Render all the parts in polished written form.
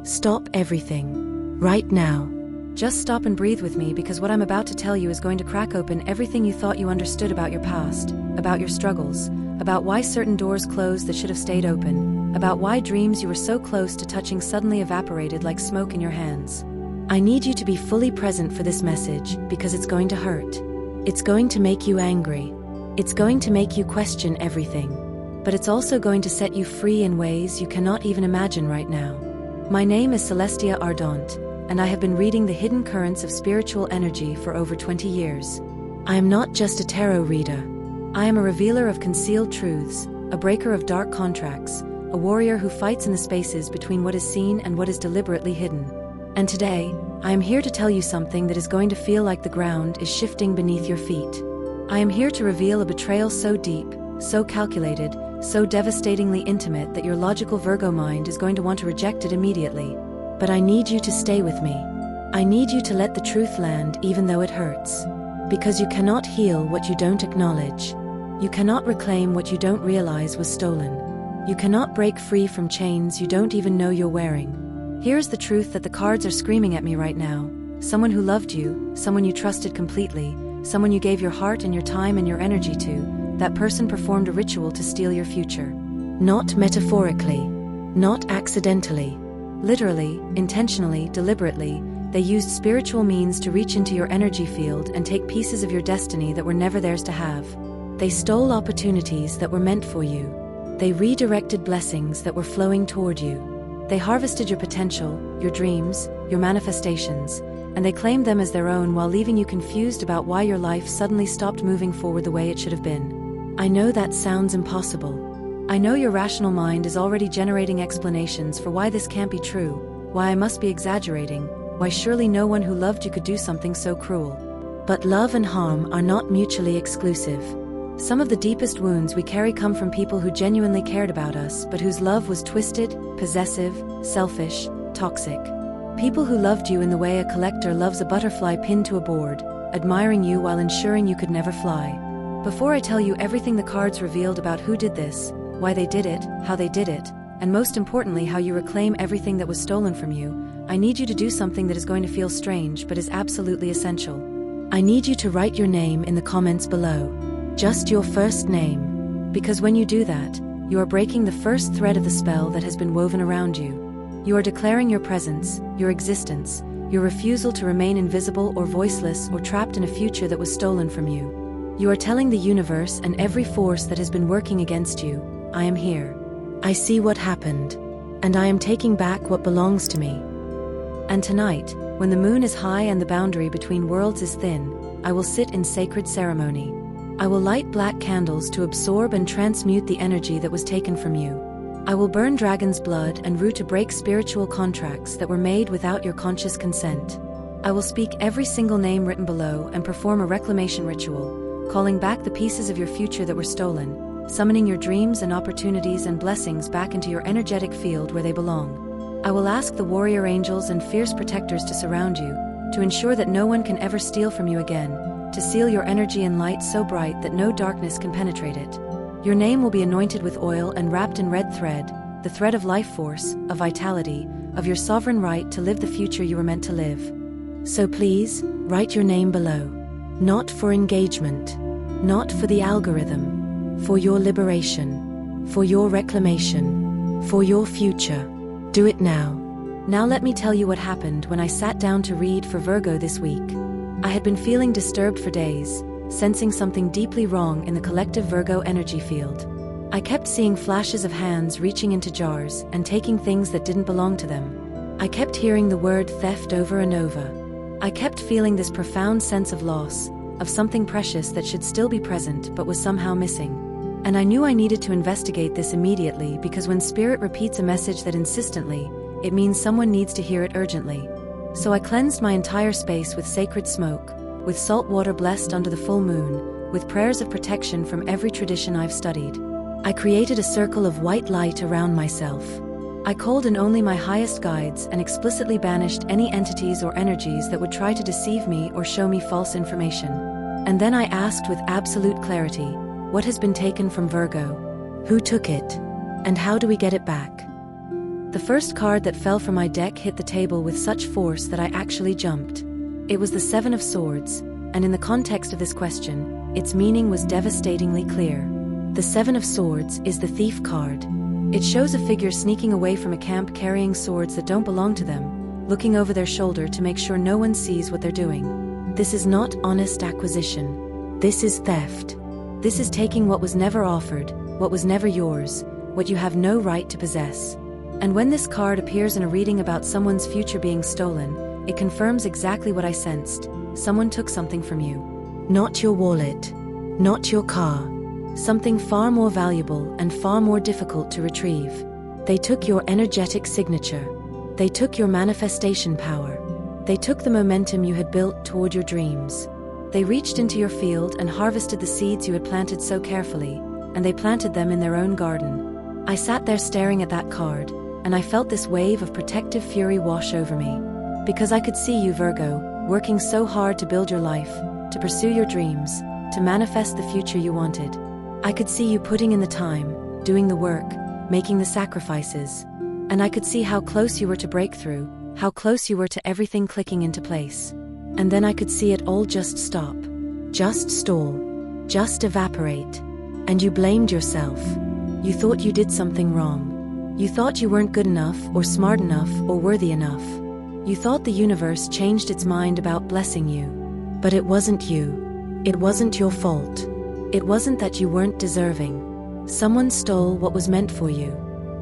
Stop everything. Right now. Just stop and breathe with me, because what I'm about to tell you is going to crack open everything you thought you understood about your past, about your struggles, about why certain doors closed that should have stayed open, about why dreams you were so close to touching suddenly evaporated like smoke in your hands. I need you to be fully present for this message, because it's going to hurt. It's going to make you angry. It's going to make you question everything. But it's also going to set you free in ways you cannot even imagine right now. My name is Celestia Ardant, and I have been reading the hidden currents of spiritual energy for over 20 years. I am not just a tarot reader. I am a revealer of concealed truths, a breaker of dark contracts, a warrior who fights in the spaces between what is seen and what is deliberately hidden. And today, I am here to tell you something that is going to feel like the ground is shifting beneath your feet. I am here to reveal a betrayal so deep, so calculated, so devastatingly intimate that your logical Virgo mind is going to want to reject it immediately. But I need you to stay with me. I need you to let the truth land even though it hurts. Because you cannot heal what you don't acknowledge. You cannot reclaim what you don't realize was stolen. You cannot break free from chains you don't even know you're wearing. Here's the truth that the cards are screaming at me right now. Someone who loved you, someone you trusted completely, someone you gave your heart and your time and your energy to, that person performed a ritual to steal your future. Not metaphorically. Not accidentally. Literally, intentionally, deliberately, they used spiritual means to reach into your energy field and take pieces of your destiny that were never theirs to have. They stole opportunities that were meant for you. They redirected blessings that were flowing toward you. They harvested your potential, your dreams, your manifestations, and they claimed them as their own while leaving you confused about why your life suddenly stopped moving forward the way it should have been. I know that sounds impossible. I know your rational mind is already generating explanations for why this can't be true, why I must be exaggerating, why surely no one who loved you could do something so cruel. But love and harm are not mutually exclusive. Some of the deepest wounds we carry come from people who genuinely cared about us, but whose love was twisted, possessive, selfish, toxic. People who loved you in the way a collector loves a butterfly pinned to a board, admiring you while ensuring you could never fly. Before I tell you everything the cards revealed about who did this, why they did it, how they did it, and most importantly how you reclaim everything that was stolen from you, I need you to do something that is going to feel strange but is absolutely essential. I need you to write your name in the comments below. Just your first name. Because when you do that, you are breaking the first thread of the spell that has been woven around you. You are declaring your presence, your existence, your refusal to remain invisible or voiceless or trapped in a future that was stolen from you. You are telling the universe and every force that has been working against you, I am here. I see what happened, and I am taking back what belongs to me. And tonight, when the moon is high and the boundary between worlds is thin, I will sit in sacred ceremony. I will light black candles to absorb and transmute the energy that was taken from you. I will burn dragon's blood and rue to break spiritual contracts that were made without your conscious consent. I will speak every single name written below and perform a reclamation ritual, calling back the pieces of your future that were stolen, summoning your dreams and opportunities and blessings back into your energetic field where they belong. I will ask the warrior angels and fierce protectors to surround you, to ensure that no one can ever steal from you again, to seal your energy in light so bright that no darkness can penetrate it. Your name will be anointed with oil and wrapped in red thread, the thread of life force, of vitality, of your sovereign right to live the future you were meant to live. So please, write your name below. Not for engagement, not for the algorithm. For your liberation, for your reclamation, for your future. Do it now. Now let me tell you what happened when I sat down to read for Virgo this week. I had been feeling disturbed for days, sensing something deeply wrong in the collective Virgo energy field. I kept seeing flashes of hands reaching into jars and taking things that didn't belong to them. I kept hearing the word theft over and over. I kept feeling this profound sense of loss, of something precious that should still be present but was somehow missing. And I knew I needed to investigate this immediately, because when spirit repeats a message that insistently, it means someone needs to hear it urgently. So I cleansed my entire space with sacred smoke, with salt water blessed under the full moon, with prayers of protection from every tradition I've studied. I created a circle of white light around myself. I called in only my highest guides and explicitly banished any entities or energies that would try to deceive me or show me false information. And then I asked with absolute clarity, what has been taken from Virgo? Who took it? And how do we get it back? The first card that fell from my deck hit the table with such force that I actually jumped. It was the Seven of Swords, and in the context of this question, its meaning was devastatingly clear. The Seven of Swords is the Thief card. It shows a figure sneaking away from a camp carrying swords that don't belong to them, looking over their shoulder to make sure no one sees what they're doing. This is not honest acquisition. This is theft. This is taking what was never offered, what was never yours, what you have no right to possess. And when this card appears in a reading about someone's future being stolen, it confirms exactly what I sensed. Someone took something from you. Not your wallet. Not your car. Something far more valuable and far more difficult to retrieve. They took your energetic signature. They took your manifestation power. They took the momentum you had built toward your dreams. They reached into your field and harvested the seeds you had planted so carefully, and they planted them in their own garden. I sat there staring at that card, and I felt this wave of protective fury wash over me. Because I could see you, Virgo, working so hard to build your life, to pursue your dreams, to manifest the future you wanted. I could see you putting in the time, doing the work, making the sacrifices. And I could see how close you were to breakthrough, how close you were to everything clicking into place. And then I could see it all just stop, just stall, just evaporate. And you blamed yourself. You thought you did something wrong. You thought you weren't good enough or smart enough or worthy enough. You thought the universe changed its mind about blessing you. But it wasn't you. It wasn't your fault. It wasn't that you weren't deserving. Someone stole what was meant for you.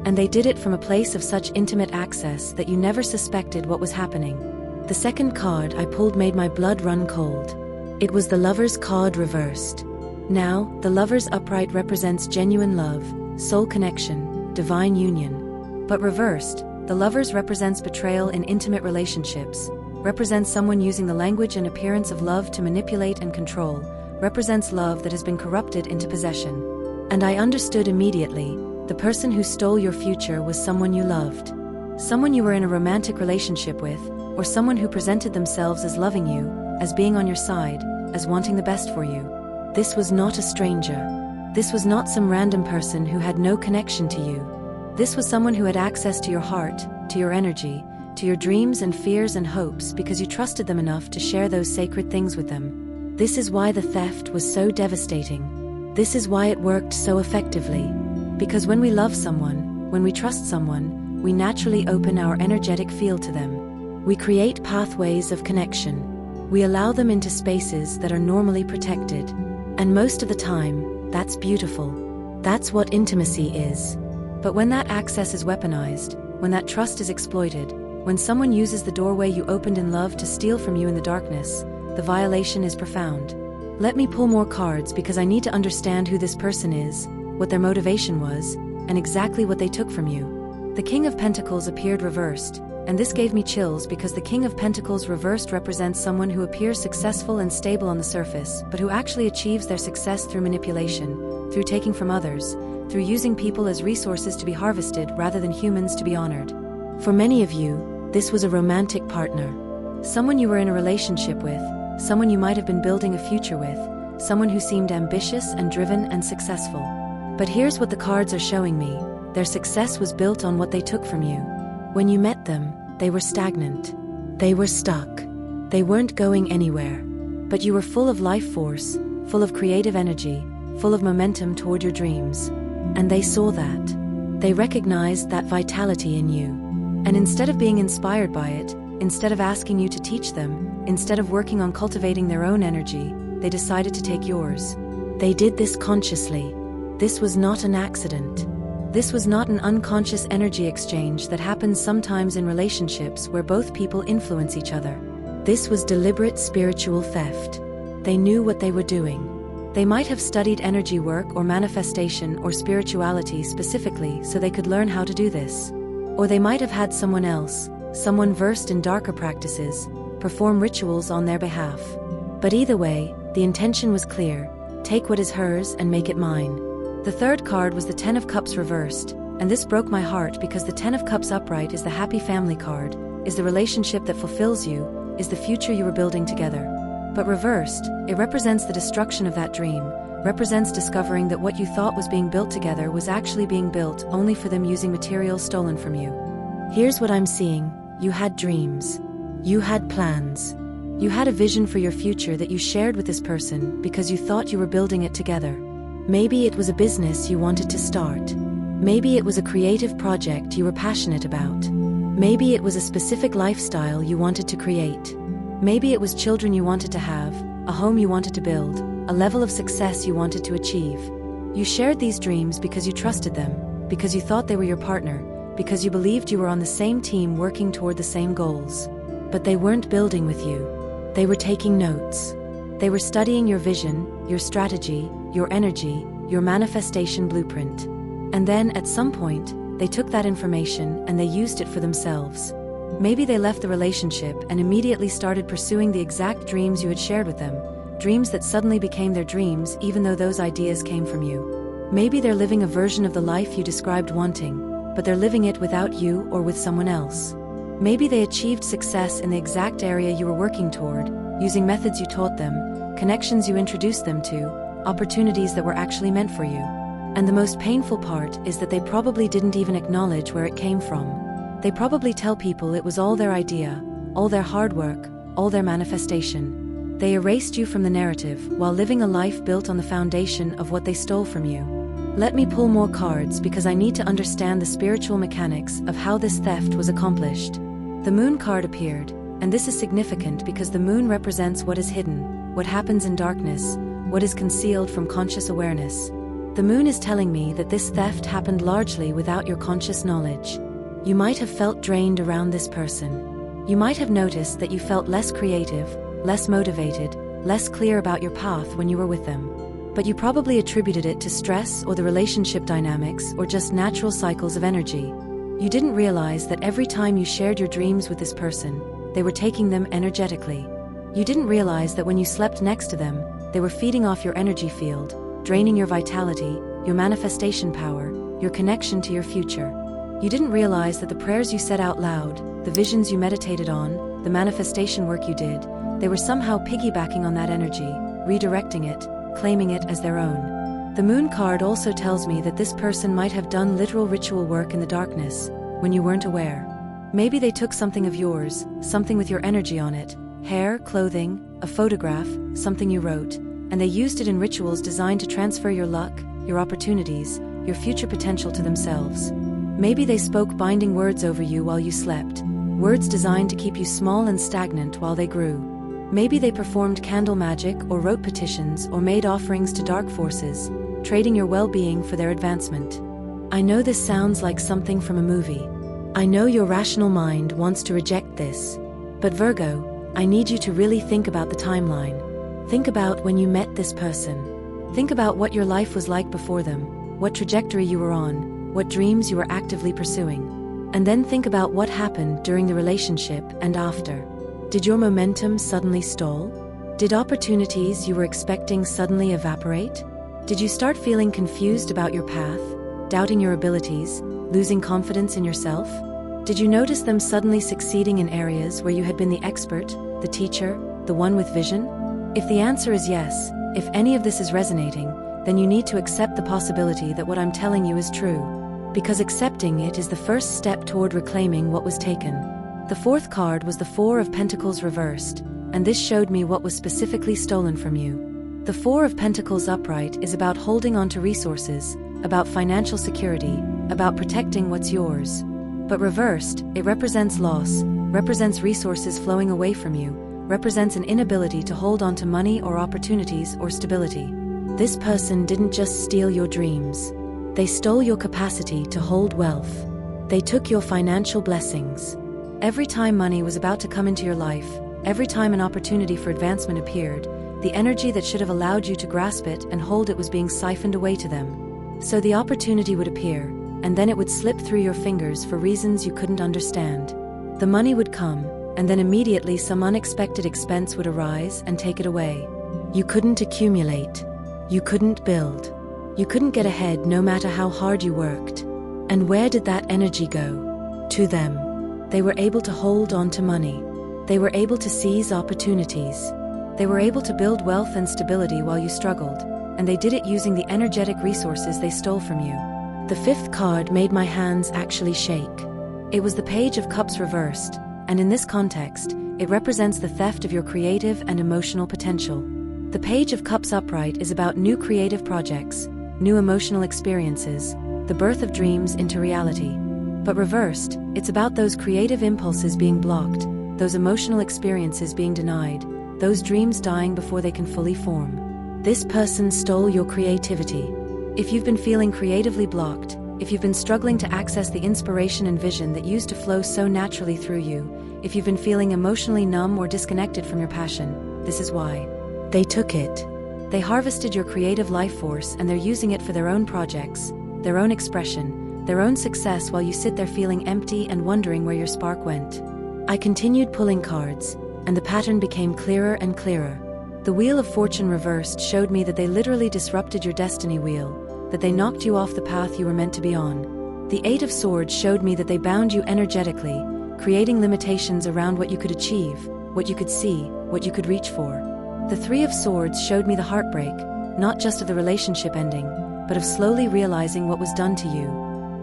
And they did it from a place of such intimate access that you never suspected what was happening. The second card I pulled made my blood run cold. It was the Lover's card reversed. Now, the Lover's upright represents genuine love, soul connection, divine union. But reversed, the Lover's represents betrayal in intimate relationships, represents someone using the language and appearance of love to manipulate and control, represents love that has been corrupted into possession. And I understood immediately, the person who stole your future was someone you loved. Someone you were in a romantic relationship with, or someone who presented themselves as loving you, as being on your side, as wanting the best for you. This was not a stranger. This was not some random person who had no connection to you. This was someone who had access to your heart, to your energy, to your dreams and fears and hopes because you trusted them enough to share those sacred things with them. This is why the theft was so devastating. This is why it worked so effectively. Because when we love someone, when we trust someone, we naturally open our energetic field to them. We create pathways of connection. We allow them into spaces that are normally protected. And most of the time, that's beautiful. That's what intimacy is. But when that access is weaponized, when that trust is exploited, when someone uses the doorway you opened in love to steal from you in the darkness, the violation is profound. Let me pull more cards because I need to understand who this person is, what their motivation was, and exactly what they took from you. The King of Pentacles appeared reversed, and this gave me chills because the King of Pentacles reversed represents someone who appears successful and stable on the surface, but who actually achieves their success through manipulation, through taking from others, through using people as resources to be harvested rather than humans to be honored. For many of you, this was a romantic partner. Someone you were in a relationship with, someone you might have been building a future with, someone who seemed ambitious and driven and successful. But here's what the cards are showing me. Their success was built on what they took from you. When you met them, they were stagnant. They were stuck. They weren't going anywhere. But you were full of life force, full of creative energy, full of momentum toward your dreams. And they saw that. They recognized that vitality in you. And instead of being inspired by it, instead of asking you to teach them, instead of working on cultivating their own energy, they decided to take yours. They did this consciously. This was not an accident. This was not an unconscious energy exchange that happens sometimes in relationships where both people influence each other. This was deliberate spiritual theft. They knew what they were doing. They might have studied energy work or manifestation or spirituality specifically so they could learn how to do this. Or they might have had someone else, someone versed in darker practices, perform rituals on their behalf. But either way, the intention was clear: take what is hers and make it mine. The third card was the Ten of Cups reversed, and this broke my heart because the Ten of Cups upright is the happy family card, is the relationship that fulfills you, is the future you were building together. But reversed, it represents the destruction of that dream, represents discovering that what you thought was being built together was actually being built only for them using materials stolen from you. Here's what I'm seeing. You had dreams. You had plans. You had a vision for your future that you shared with this person because you thought you were building it together. Maybe it was a business you wanted to start. Maybe it was a creative project you were passionate about. Maybe it was a specific lifestyle you wanted to create. Maybe it was children you wanted to have, a home you wanted to build, a level of success you wanted to achieve. You shared these dreams because you trusted them, because you thought they were your partner, because you believed you were on the same team working toward the same goals. But they weren't building with you. They were taking notes. They were studying your vision, your strategy, your energy, your manifestation blueprint. And then, at some point, they took that information and they used it for themselves. Maybe they left the relationship and immediately started pursuing the exact dreams you had shared with them, dreams that suddenly became their dreams even though those ideas came from you. Maybe they're living a version of the life you described wanting, but they're living it without you or with someone else. Maybe they achieved success in the exact area you were working toward, using methods you taught them, connections you introduced them to, opportunities that were actually meant for you. And the most painful part is that they probably didn't even acknowledge where it came from. They probably tell people it was all their idea, all their hard work, all their manifestation. They erased you from the narrative while living a life built on the foundation of what they stole from you. Let me pull more cards because I need to understand the spiritual mechanics of how this theft was accomplished. The Moon card appeared, and this is significant because the Moon represents what is hidden, what happens in darkness, what is concealed from conscious awareness. The Moon is telling me that this theft happened largely without your conscious knowledge. You might have felt drained around this person. You might have noticed that you felt less creative, less motivated, less clear about your path when you were with them. But you probably attributed it to stress or the relationship dynamics or just natural cycles of energy. You didn't realize that every time you shared your dreams with this person, they were taking them energetically. You didn't realize that when you slept next to them, they were feeding off your energy field, draining your vitality, your manifestation power, your connection to your future. You didn't realize that the prayers you said out loud, the visions you meditated on, the manifestation work you did, they were somehow piggybacking on that energy, redirecting it, claiming it as their own. The Moon card also tells me that this person might have done literal ritual work in the darkness, when you weren't aware. Maybe they took something of yours, something with your energy on it, hair, clothing, a photograph, something you wrote, and they used it in rituals designed to transfer your luck, your opportunities, your future potential to themselves. Maybe they spoke binding words over you while you slept, words designed to keep you small and stagnant while they grew. Maybe they performed candle magic or wrote petitions or made offerings to dark forces, trading your well-being for their advancement. I know this sounds like something from a movie. I know your rational mind wants to reject this. But Virgo, I need you to really think about the timeline. Think about when you met this person. Think about what your life was like before them, what trajectory you were on, what dreams you were actively pursuing. And then think about what happened during the relationship and after. Did your momentum suddenly stall? Did opportunities you were expecting suddenly evaporate? Did you start feeling confused about your path, doubting your abilities, losing confidence in yourself? Did you notice them suddenly succeeding in areas where you had been the expert, the teacher, the one with vision? If the answer is yes, if any of this is resonating, then you need to accept the possibility that what I'm telling you is true. Because accepting it is the first step toward reclaiming what was taken. The fourth card was the Four of Pentacles reversed, and this showed me what was specifically stolen from you. The Four of Pentacles upright is about holding on to resources, about financial security, about protecting what's yours. But reversed, it represents loss, represents resources flowing away from you, represents an inability to hold on to money or opportunities or stability. This person didn't just steal your dreams. They stole your capacity to hold wealth. They took your financial blessings. Every time money was about to come into your life, every time an opportunity for advancement appeared, the energy that should have allowed you to grasp it and hold it was being siphoned away to them. So the opportunity would appear, and then it would slip through your fingers for reasons you couldn't understand. The money would come, and then immediately some unexpected expense would arise and take it away. You couldn't accumulate. You couldn't build. You couldn't get ahead no matter how hard you worked. And where did that energy go? To them. They were able to hold on to money. They were able to seize opportunities. They were able to build wealth and stability while you struggled, and they did it using the energetic resources they stole from you. The fifth card made my hands actually shake. It was the Page of Cups reversed, and in this context, it represents the theft of your creative and emotional potential. The Page of Cups upright is about new creative projects, new emotional experiences, the birth of dreams into reality. But reversed, it's about those creative impulses being blocked, those emotional experiences being denied, those dreams dying before they can fully form. This person stole your creativity. If you've been feeling creatively blocked, if you've been struggling to access the inspiration and vision that used to flow so naturally through you, if you've been feeling emotionally numb or disconnected from your passion, this is why. They took it. They harvested your creative life force and they're using it for their own projects, their own expression, their own success while you sit there feeling empty and wondering where your spark went. I continued pulling cards, and the pattern became clearer and clearer. The Wheel of Fortune reversed showed me that they literally disrupted your destiny wheel, that they knocked you off the path you were meant to be on. The Eight of Swords showed me that they bound you energetically, creating limitations around what you could achieve, what you could see, what you could reach for. The Three of Swords showed me the heartbreak, not just of the relationship ending, but of slowly realizing what was done to you.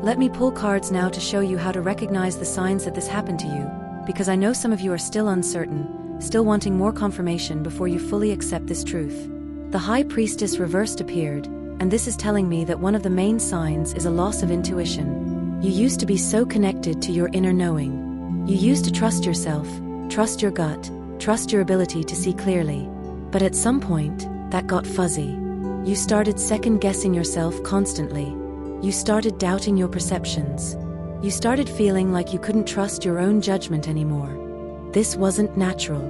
Let me pull cards now to show you how to recognize the signs that this happened to you, because I know some of you are still uncertain, still wanting more confirmation before you fully accept this truth. The High Priestess reversed appeared, and this is telling me that one of the main signs is a loss of intuition. You used to be so connected to your inner knowing. You used to trust yourself, trust your gut, trust your ability to see clearly. But at some point, that got fuzzy. You started second-guessing yourself constantly. You started doubting your perceptions. You started feeling like you couldn't trust your own judgment anymore. This wasn't natural.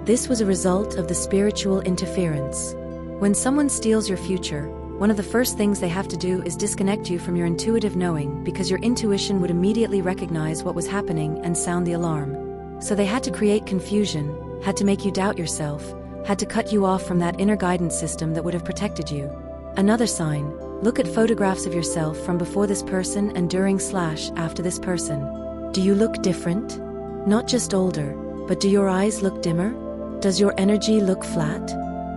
This was a result of the spiritual interference. When someone steals your future, one of the first things they have to do is disconnect you from your intuitive knowing, because your intuition would immediately recognize what was happening and sound the alarm. So they had to create confusion, had to make you doubt yourself, had to cut you off from that inner guidance system that would have protected you. Another sign: look at photographs of yourself from before this person and during/after this person. Do you look different? Not just older, but do your eyes look dimmer? Does your energy look flat?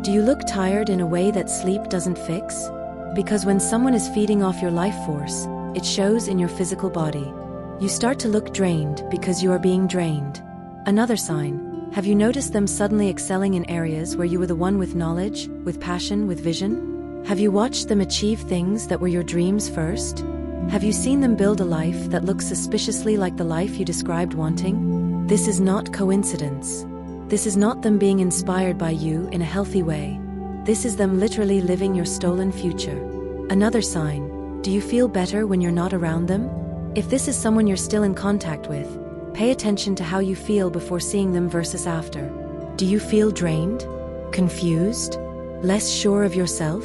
Do you look tired in a way that sleep doesn't fix? Because when someone is feeding off your life force, it shows in your physical body. You start to look drained because you are being drained. Another sign: have you noticed them suddenly excelling in areas where you were the one with knowledge, with passion, with vision? Have you watched them achieve things that were your dreams first? Have you seen them build a life that looks suspiciously like the life you described wanting? This is not coincidence. This is not them being inspired by you in a healthy way. This is them literally living your stolen future. Another sign: do you feel better when you're not around them? If this is someone you're still in contact with, pay attention to how you feel before seeing them versus after. Do you feel drained? Confused? Less sure of yourself?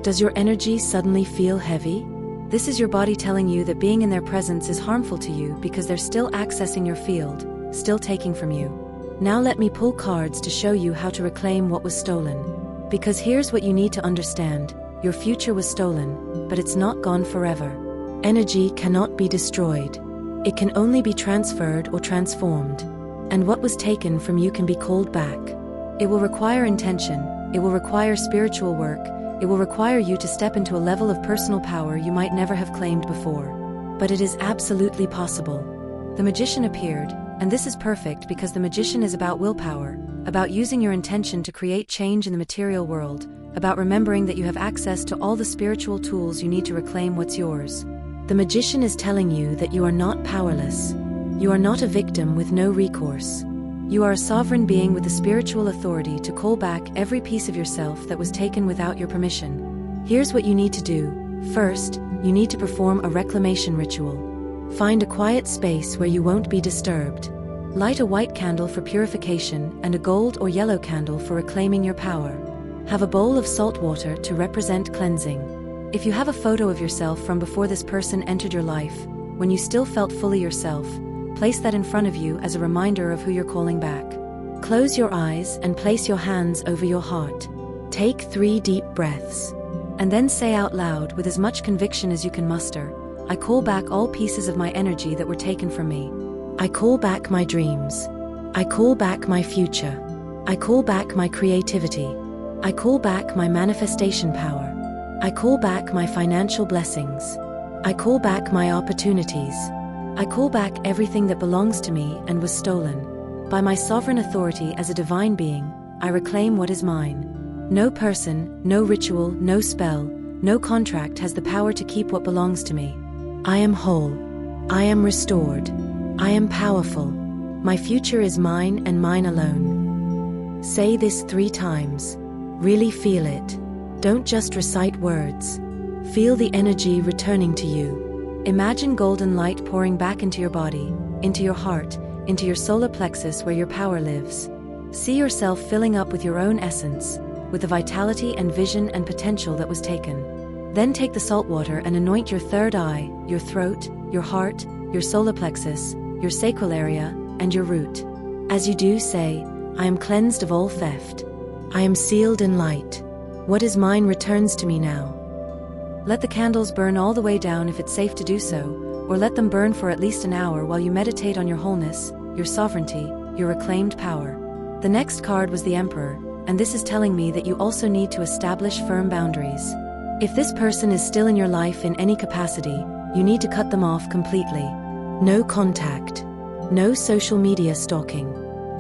Does your energy suddenly feel heavy? This is your body telling you that being in their presence is harmful to you because they're still accessing your field, still taking from you. Now let me pull cards to show you how to reclaim what was stolen. Because here's what you need to understand: your future was stolen, but it's not gone forever. Energy cannot be destroyed. It can only be transferred or transformed. And what was taken from you can be called back. It will require intention, it will require spiritual work, it will require you to step into a level of personal power you might never have claimed before. But it is absolutely possible. The Magician appeared, and this is perfect because the Magician is about willpower, about using your intention to create change in the material world, about remembering that you have access to all the spiritual tools you need to reclaim what's yours. The Magician is telling you that you are not powerless. You are not a victim with no recourse. You are a sovereign being with the spiritual authority to call back every piece of yourself that was taken without your permission. Here's what you need to do. First, you need to perform a reclamation ritual. Find a quiet space where you won't be disturbed. Light a white candle for purification and a gold or yellow candle for reclaiming your power. Have a bowl of salt water to represent cleansing. If you have a photo of yourself from before this person entered your life, when you still felt fully yourself, place that in front of you as a reminder of who you're calling back. Close your eyes and place your hands over your heart. Take 3 deep breaths. And then say out loud with as much conviction as you can muster: I call back all pieces of my energy that were taken from me. I call back my dreams. I call back my future. I call back my creativity. I call back my manifestation power. I call back my financial blessings. I call back my opportunities. I call back everything that belongs to me and was stolen. By my sovereign authority as a divine being, I reclaim what is mine. No person, no ritual, no spell, no contract has the power to keep what belongs to me. I am whole. I am restored. I am powerful. My future is mine and mine alone. Say this 3 times. Really feel it. Don't just recite words. Feel the energy returning to you. Imagine golden light pouring back into your body, into your heart, into your solar plexus where your power lives. See yourself filling up with your own essence, with the vitality and vision and potential that was taken. Then take the salt water and anoint your third eye, your throat, your heart, your solar plexus, your sacral area, and your root. As you do, say, I am cleansed of all theft. I am sealed in light. What is mine returns to me now. Let the candles burn all the way down if it's safe to do so, or let them burn for at least an hour while you meditate on your wholeness, your sovereignty, your reclaimed power. The next card was the Emperor, and this is telling me that you also need to establish firm boundaries. If this person is still in your life in any capacity, you need to cut them off completely. No contact. No social media stalking.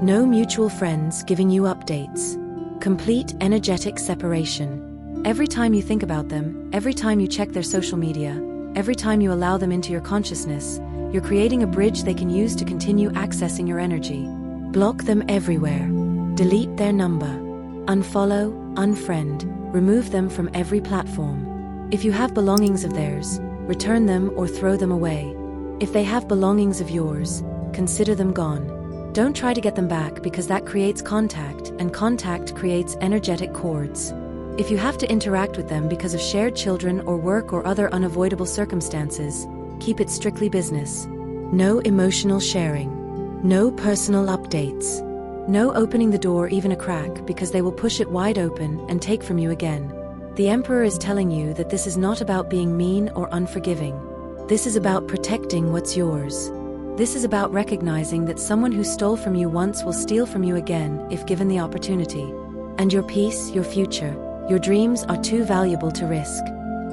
No mutual friends giving you updates. Complete energetic separation. Every time you think about them, every time you check their social media, every time you allow them into your consciousness, you're creating a bridge they can use to continue accessing your energy. Block them everywhere. Delete their number. Unfollow, unfriend, remove them from every platform. If you have belongings of theirs, return them or throw them away. If they have belongings of yours, consider them gone. Don't try to get them back because that creates contact, and contact creates energetic cords. If you have to interact with them because of shared children or work or other unavoidable circumstances, keep it strictly business. No emotional sharing. No personal updates. No opening the door even a crack because they will push it wide open and take from you again. The Emperor is telling you that this is not about being mean or unforgiving. This is about protecting what's yours. This is about recognizing that someone who stole from you once will steal from you again if given the opportunity. And your peace, your future, your dreams are too valuable to risk.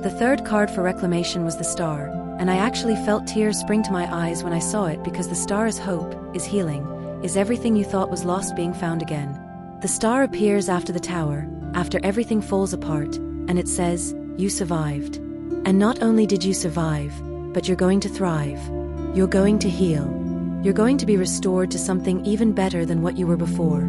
The third card for reclamation was the Star, and I actually felt tears spring to my eyes when I saw it because the Star is hope, is healing, is everything you thought was lost being found again. The Star appears after the Tower, after everything falls apart, and it says, you survived. And not only did you survive, but you're going to thrive. You're going to heal. You're going to be restored to something even better than what you were before.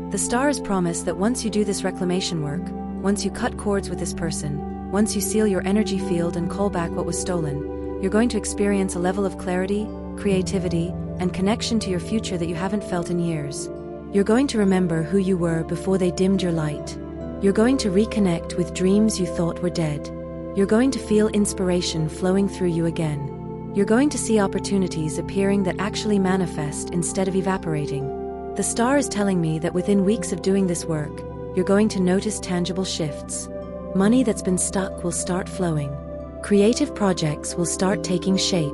The Star has promised that once you do this reclamation work, once you cut cords with this person, once you seal your energy field and call back what was stolen, you're going to experience a level of clarity, creativity, and connection to your future that you haven't felt in years. You're going to remember who you were before they dimmed your light. You're going to reconnect with dreams you thought were dead. You're going to feel inspiration flowing through you again. You're going to see opportunities appearing that actually manifest instead of evaporating. The Star is telling me that within weeks of doing this work, you're going to notice tangible shifts. Money that's been stuck will start flowing. Creative projects will start taking shape.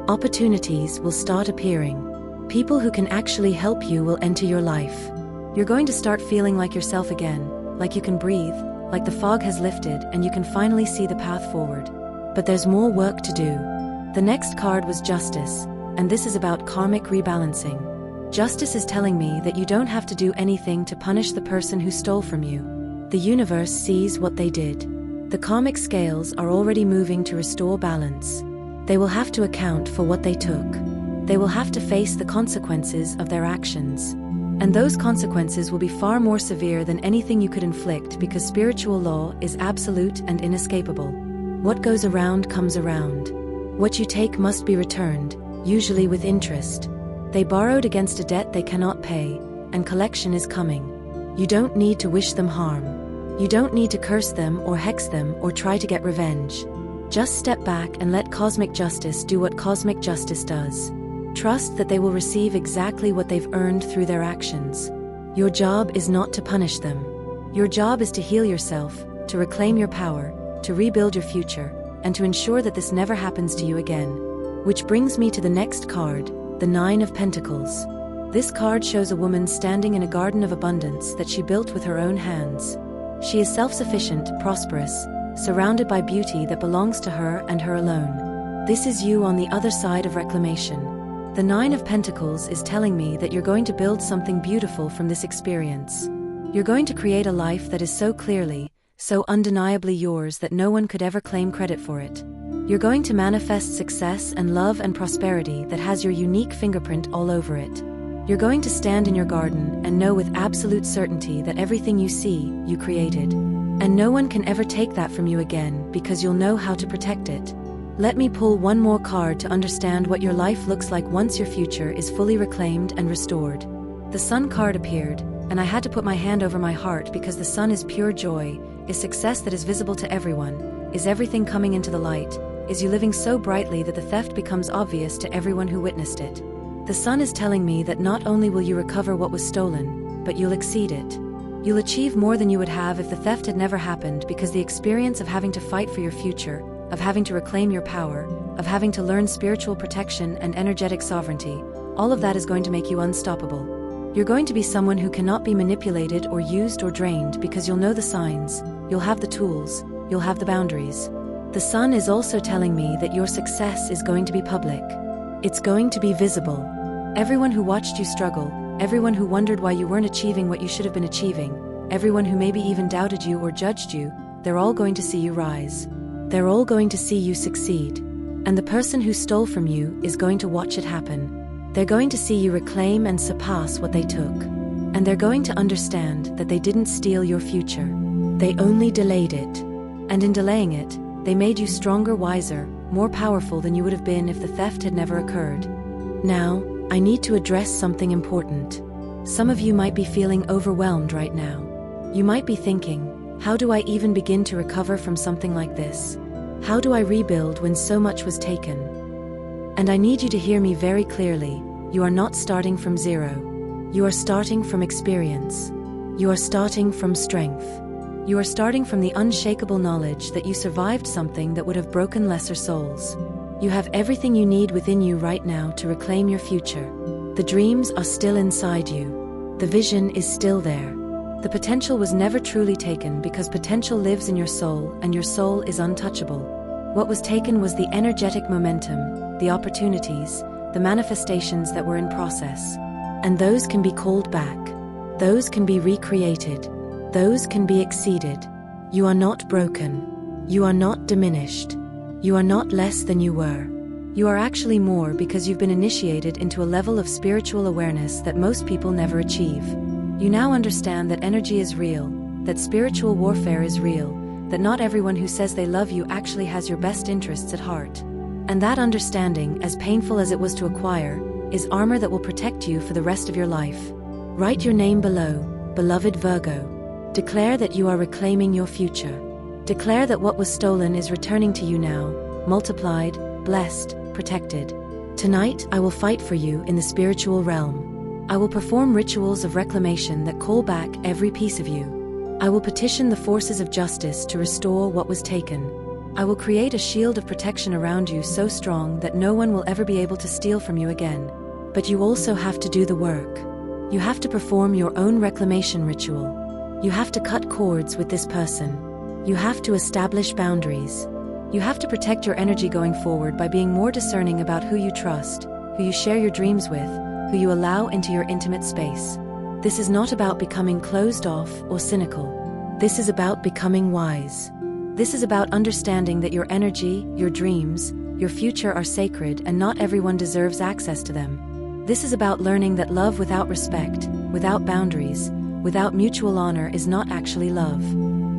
Opportunities will start appearing. People who can actually help you will enter your life. You're going to start feeling like yourself again, like you can breathe, like the fog has lifted and you can finally see the path forward. But there's more work to do. The next card was Justice, and this is about karmic rebalancing. Justice is telling me that you don't have to do anything to punish the person who stole from you. The universe sees what they did. The karmic scales are already moving to restore balance. They will have to account for what they took. They will have to face the consequences of their actions. And those consequences will be far more severe than anything you could inflict because spiritual law is absolute and inescapable. What goes around comes around. What you take must be returned, usually with interest. They borrowed against a debt they cannot pay, and collection is coming. You don't need to wish them harm. You don't need to curse them or hex them or try to get revenge. Just step back and let cosmic justice do what cosmic justice does. Trust that they will receive exactly what they've earned through their actions. Your job is not to punish them. Your job is to heal yourself, to reclaim your power, to rebuild your future, and to ensure that this never happens to you again. Which brings me to the next card, the 9 of Pentacles. This card shows a woman standing in a garden of abundance that she built with her own hands. She is self-sufficient, prosperous, surrounded by beauty that belongs to her and her alone. This is you on the other side of reclamation. The Nine of Pentacles is telling me that you're going to build something beautiful from this experience. You're going to create a life that is so clearly, so undeniably yours that no one could ever claim credit for it. You're going to manifest success and love and prosperity that has your unique fingerprint all over it. You're going to stand in your garden and know with absolute certainty that everything you see, you created. And no one can ever take that from you again because you'll know how to protect it. Let me pull one more card to understand what your life looks like once your future is fully reclaimed and restored. The Sun card appeared, and I had to put my hand over my heart because the Sun is pure joy, is success that is visible to everyone, is everything coming into the light, is you living so brightly that the theft becomes obvious to everyone who witnessed it. The Sun is telling me that not only will you recover what was stolen, but you'll exceed it. You'll achieve more than you would have if the theft had never happened, because the experience of having to fight for your future, of having to reclaim your power, of having to learn spiritual protection and energetic sovereignty, all of that is going to make you unstoppable. You're going to be someone who cannot be manipulated or used or drained because you'll know the signs, you'll have the tools, you'll have the boundaries. The Sun is also telling me that your success is going to be public. It's going to be visible. Everyone who watched you struggle, everyone who wondered why you weren't achieving what you should have been achieving, everyone who maybe even doubted you or judged you, they're all going to see you rise. They're all going to see you succeed. And the person who stole from you is going to watch it happen. They're going to see you reclaim and surpass what they took. And they're going to understand that they didn't steal your future. They only delayed it. And in delaying it, they made you stronger, wiser, more powerful than you would have been if the theft had never occurred. Now, I need to address something important. Some of you might be feeling overwhelmed right now. You might be thinking, how do I even begin to recover from something like this? How do I rebuild when so much was taken? And I need you to hear me very clearly. You are not starting from zero. You are starting from experience. You are starting from strength. You are starting from the unshakable knowledge that you survived something that would have broken lesser souls. You have everything you need within you right now to reclaim your future. The dreams are still inside you. The vision is still there. The potential was never truly taken because potential lives in your soul, and your soul is untouchable. What was taken was the energetic momentum, the opportunities, the manifestations that were in process. And those can be called back. Those can be recreated. Those can be exceeded. You are not broken. You are not diminished. You are not less than you were. You are actually more because you've been initiated into a level of spiritual awareness that most people never achieve. You now understand that energy is real, that spiritual warfare is real, that not everyone who says they love you actually has your best interests at heart. And that understanding, as painful as it was to acquire, is armor that will protect you for the rest of your life. Write your name below, beloved Virgo. Declare that you are reclaiming your future. Declare that what was stolen is returning to you now, multiplied, blessed, protected. Tonight, I will fight for you in the spiritual realm. I will perform rituals of reclamation that call back every piece of you. I will petition the forces of justice to restore what was taken. I will create a shield of protection around you so strong that no one will ever be able to steal from you again. But you also have to do the work. You have to perform your own reclamation ritual. You have to cut cords with this person. You have to establish boundaries. You have to protect your energy going forward by being more discerning about who you trust, who you share your dreams with, who you allow into your intimate space. This is not about becoming closed off or cynical. This is about becoming wise. This is about understanding that your energy, your dreams, your future are sacred and not everyone deserves access to them. This is about learning that love without respect, without boundaries, without mutual honor is not actually love.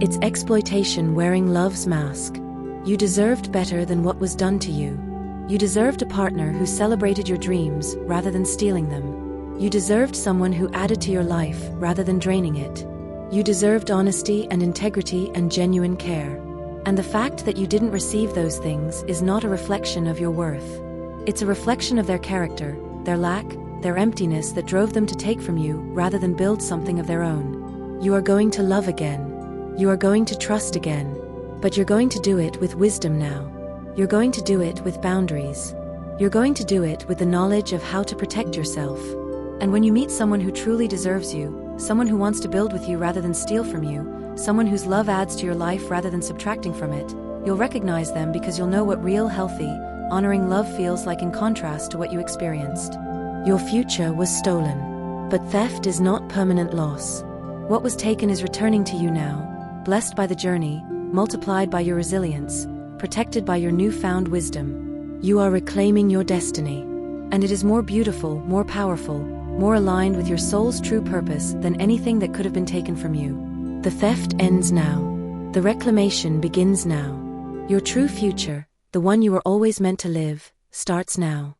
It's exploitation wearing love's mask. You deserved better than what was done to you. You deserved a partner who celebrated your dreams rather than stealing them. You deserved someone who added to your life rather than draining it. You deserved honesty and integrity and genuine care. And the fact that you didn't receive those things is not a reflection of your worth. It's a reflection of their character, their lack, their emptiness that drove them to take from you rather than build something of their own. You are going to love again. You are going to trust again. But you're going to do it with wisdom now. You're going to do it with boundaries. You're going to do it with the knowledge of how to protect yourself. And when you meet someone who truly deserves you, someone who wants to build with you rather than steal from you, someone whose love adds to your life rather than subtracting from it, you'll recognize them because you'll know what real, healthy, Honoring love feels like in contrast to what you experienced. Your future was stolen. But theft is not permanent loss. What was taken is returning to you now, blessed by the journey, multiplied by your resilience, protected by your newfound wisdom. You are reclaiming your destiny. And it is more beautiful, more powerful, more aligned with your soul's true purpose than anything that could have been taken from you. The theft ends now. The reclamation begins now. Your true future, the one you were always meant to live, starts now.